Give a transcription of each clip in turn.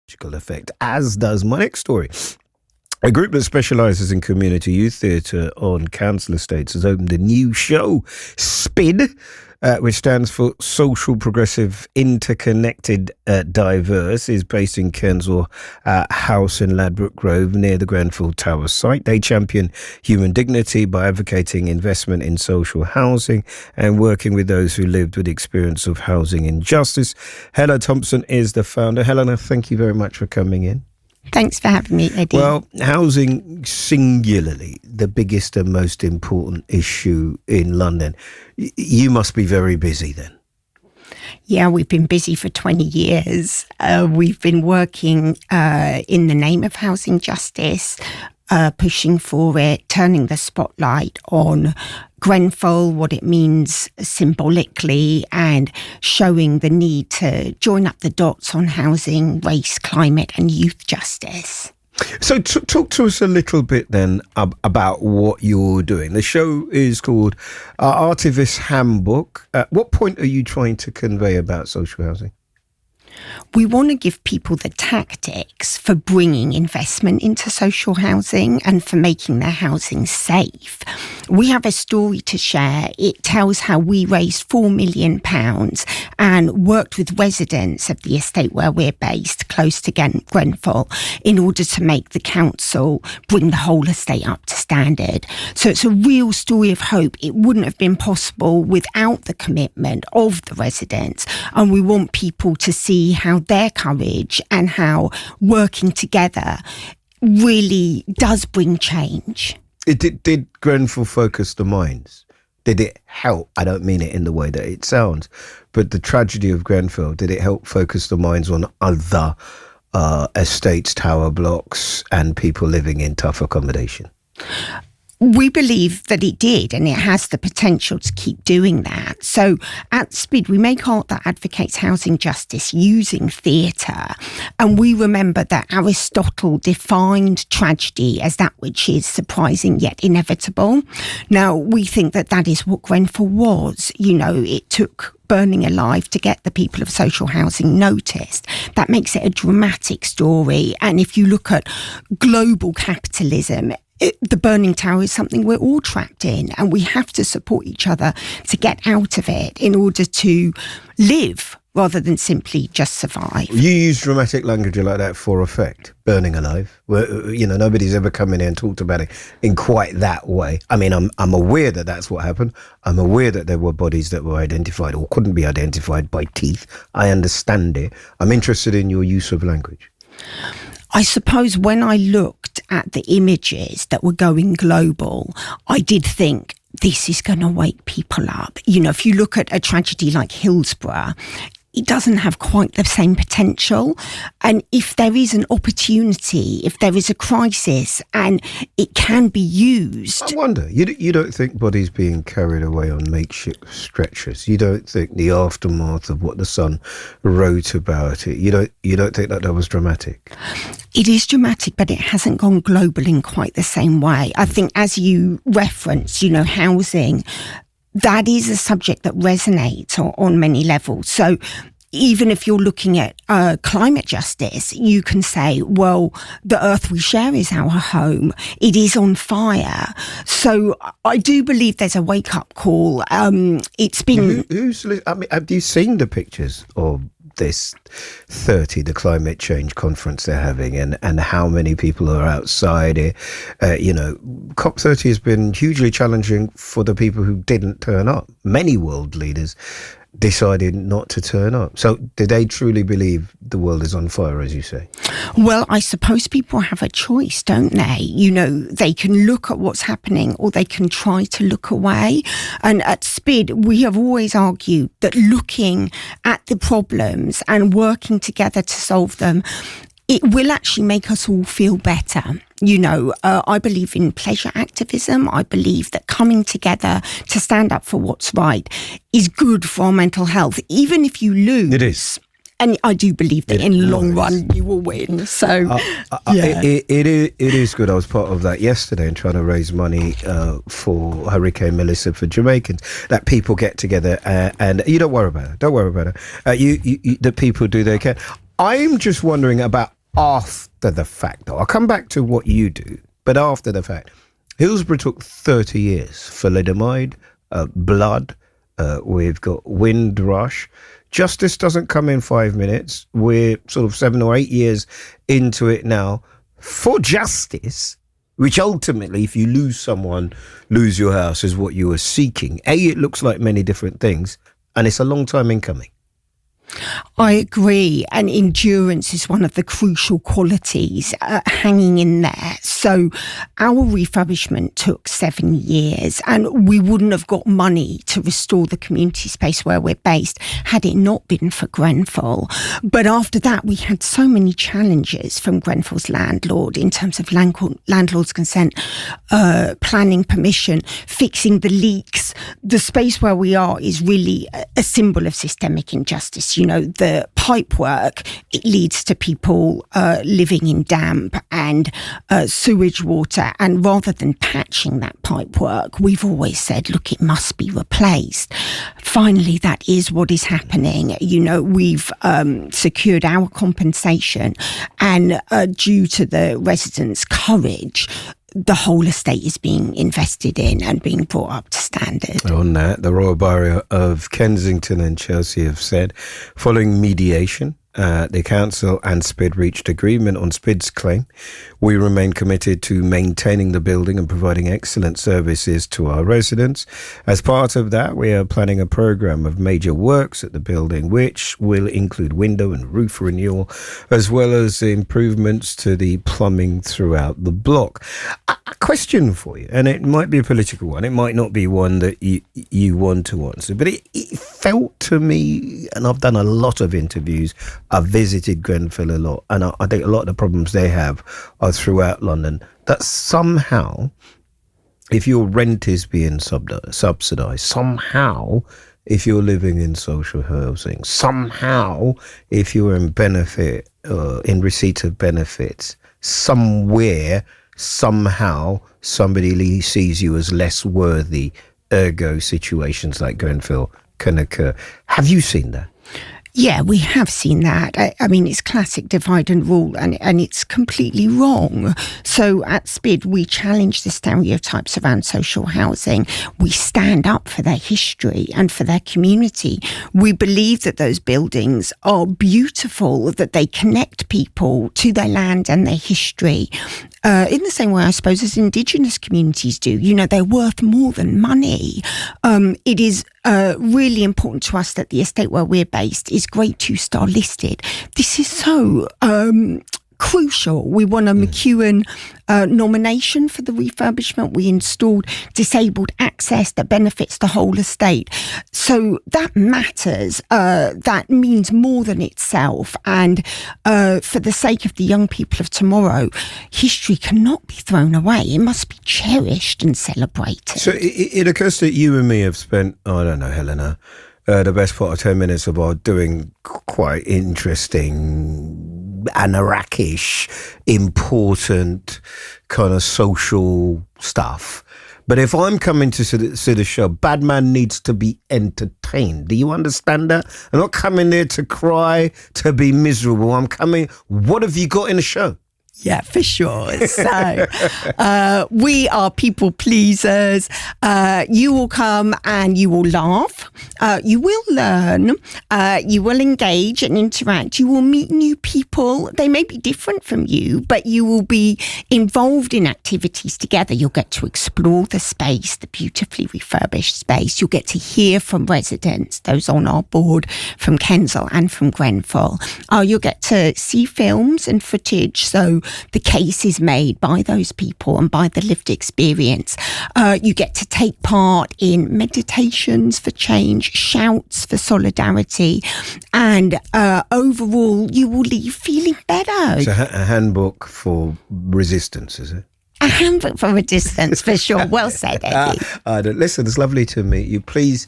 effect, as does my next story. A group that specialises in community youth theatre on council estates has opened a new show, SPID, which stands for Social Progressive Interconnected Diverse, is based in Kensal House in Ladbroke Grove near the Grenfell Tower site. They champion human dignity by advocating investment in social housing and working with those who lived with the experience of housing injustice. Helena Thompson is the founder. Helena, thank you very much for coming in. Thanks for having me, Eddie. Well, housing singularly, the biggest and most important issue in London. You must be very busy then. Yeah, we've been busy for 20 years. We've been working in the name of housing justice, pushing for it, turning the spotlight on Grenfell, what it means symbolically, and showing the need to join up the dots on housing, race, climate and youth justice. So talk to us a little bit then about what you're doing. The show is called Artivist Handbook. What point are you trying to convey about social housing? We want to give people the tactics for bringing investment into social housing and for making their housing safe. We have a story to share. It tells how we raised £4 million and worked with residents of the estate where we're based, close to Grenfell, in order to make the council bring the whole estate up to standard. So it's a real story of hope. It wouldn't have been possible without the commitment of the residents, and we want people to see how their courage and how working together really does bring change. Did Grenfell focus the minds? Did it help? I don't mean it in the way that it sounds, but the tragedy of Grenfell, did it help focus the minds on other estates, tower blocks, and people living in tough accommodation? We believe that it did, and it has the potential to keep doing that. So at SPID, we make art that advocates housing justice using theatre. And we remember that Aristotle defined tragedy as that which is surprising yet inevitable. Now, we think that that is what Grenfell was. You know, it took burning alive to get the people of social housing noticed. That makes it a dramatic story. And if you look at global capitalism, the burning tower is something we're all trapped in, and we have to support each other to get out of it in order to live rather than simply just survive. You use dramatic language like that for effect, burning alive. Well, you know, nobody's ever come in here and talked about it in quite that way. I mean, I'm aware that that's what happened. I'm aware that there were bodies that were identified or couldn't be identified by teeth. I understand it. I'm interested in your use of language. I suppose when I looked at the images that were going global, I did think this is going to wake people up. You know, if you look at a tragedy like Hillsborough, it doesn't have quite the same potential. And if there is an opportunity, if there is a crisis and it can be used. I wonder, you don't think bodies being carried away on makeshift stretchers, you don't think the aftermath of what the Sun wrote about it, you don't think that was dramatic? It is dramatic, but it hasn't gone global in quite the same way. I think, as you referenced, you know, housing, that is a subject that resonates on many levels. So even if you're looking at climate justice, you can say, well, the earth we share is our home. It is on fire. So I do believe there's a wake-up call. It's been... have you seen the pictures of this 30, the climate change conference they're having, and how many people are outside it? You know, COP30 has been hugely challenging for the people who didn't turn up. Many world leaders decided not to turn up. So do they truly believe the world is on fire, as you say? Well, I suppose people have a choice, don't they? You know, they can look at what's happening or they can try to look away. And at SPID, we have always argued that looking at the problems and working together to solve them, it will actually make us all feel better. You know, I believe in pleasure activism. I believe that coming together to stand up for what's right is good for our mental health, even if you lose. It is. And I do believe that in the long run you will win. So, yeah. It is good. I was part of that yesterday and trying to raise money for Hurricane Melissa for Jamaicans. That people get together and you don't worry about it. Don't worry about it. The people do their care. I'm just wondering about after the fact, though. I'll come back to what you do, but after the fact. Hillsborough took 30 years. Thalidomide, blood, we've got Windrush. Justice doesn't come in 5 minutes. We're sort of 7 or 8 years into it now for justice, which ultimately, if you lose someone, lose your house, is what you were seeking. It looks like many different things, and it's a long time in coming. I agree, and endurance is one of the crucial qualities hanging in there. So our refurbishment took 7 years, and we wouldn't have got money to restore the community space where we're based had it not been for Grenfell. But after that, we had so many challenges from Grenfell's landlord in terms of landlord's consent, planning permission, fixing the leaks. The space where we are is really a symbol of systemic injustice. You know, the pipe work, it leads to people living in damp and sewage water. And rather than patching that pipe work, we've always said, look, it must be replaced. Finally, that is what is happening. You know, we've secured our compensation, and due to the residents' courage, the whole estate is being invested in and being brought up to standard. On that, the Royal Borough of Kensington and Chelsea have said, following mediation, the council and SPID reached agreement on SPID's claim. We remain committed to maintaining the building and providing excellent services to our residents. As part of that, we are planning a programme of major works at the building, which will include window and roof renewal, as well as improvements to the plumbing throughout the block. A question for you, and it might be a political one, it might not be one that you want to answer, but it felt to me, and I've done a lot of interviews, I've visited Grenfell a lot, and I think a lot of the problems they have are throughout London, that somehow, if your rent is being subsidised, somehow, if you're living in social housing, somehow, if you're in benefit, in receipt of benefits, somewhere, somehow, somebody sees you as less worthy, ergo situations like Grenfell can occur. Have you seen that? Yeah, we have seen that. I mean, it's classic divide and rule, and it's completely wrong. So at SPID, we challenge the stereotypes around social housing. We stand up for their history and for their community. We believe that those buildings are beautiful, that they connect people to their land and their history. In the same way, I suppose, as Indigenous communities do. You know, they're worth more than money. It is really important to us that the estate where we're based is Grade 2-star listed. This is so crucial. We won a McEwen nomination for the refurbishment. We installed disabled access that benefits the whole estate. So that matters. That means more than itself. And for the sake of the young people of tomorrow, history cannot be thrown away. It must be cherished and celebrated. So it occurs that you and me have spent, I don't know, Helena, the best part of 10 minutes about doing quite interesting, anarchish, important kind of social stuff. But if I'm coming to see the show, bad man needs to be entertained. Do you understand that? I'm not coming there to cry, to be miserable. I'm coming, what have you got in the show? Yeah, for sure. So we are people pleasers. You will come and you will laugh. You will learn. You will engage and interact. You will meet new people. They may be different from you, but you will be involved in activities together. You'll get to explore the space, the beautifully refurbished space. You'll get to hear from residents, those on our board from Kensal and from Grenfell. You'll get to see films and footage. So the case is made by those people and by the lived experience. You get to take part in meditations for change, shouts for solidarity, and overall you will leave feeling better. It's a handbook for resistance, is it? A handbook from a distance, for sure. Well said, Eddie. Listen, it's lovely to meet you. Please,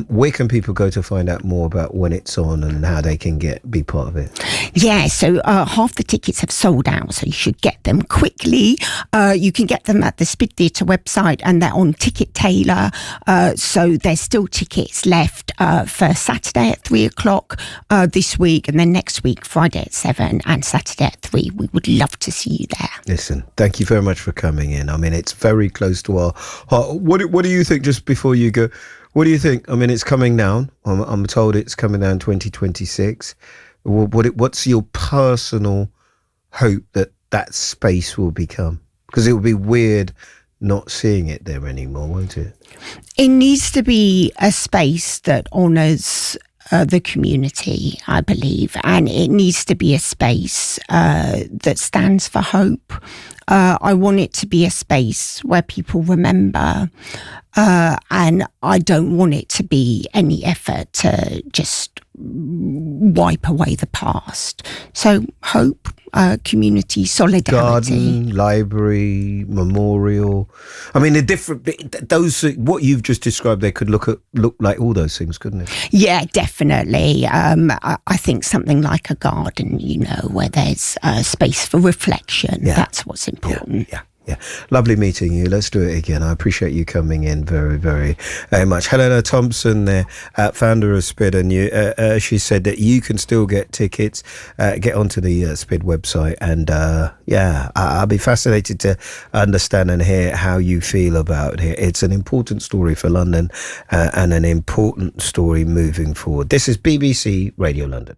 where can people go to find out more about when it's on and how they can be part of it? Yeah, so half the tickets have sold out, so you should get them quickly. You can get them at the SPID Theatre website, and they're on Ticket Tailor. So there's still tickets left for Saturday at 3:00 this week, and then next week, Friday at 7 and Saturday at 3. We would love to see you there. Listen, thank you very much for coming in. I mean, it's very close to our heart. What do you think, just before you go, what do you think? I mean, it's coming down. I'm told it's coming down 2026. What's your personal hope that space will become? Because it will be weird not seeing it there anymore, won't it? It needs to be a space that honours the community, I believe, and it needs to be a space that stands for hope. I want it to be a space where people remember, and I don't want it to be any effort to just wipe away the past. So hope, community, solidarity. Garden, library, memorial. I mean, what you've just described, they could look like all those things, couldn't it? Yeah, definitely. I think something like a garden, where there's space for reflection. Yeah. That's what's important. Yeah. Lovely meeting you. Let's do it again. I appreciate you coming in very, very, very much. Helena Thompson there, founder of SPID, and she said that you can still get tickets. Get onto the SPID website, and I'll be fascinated to understand and hear how you feel about it. It's an important story for London, and an important story moving forward. This is BBC Radio London.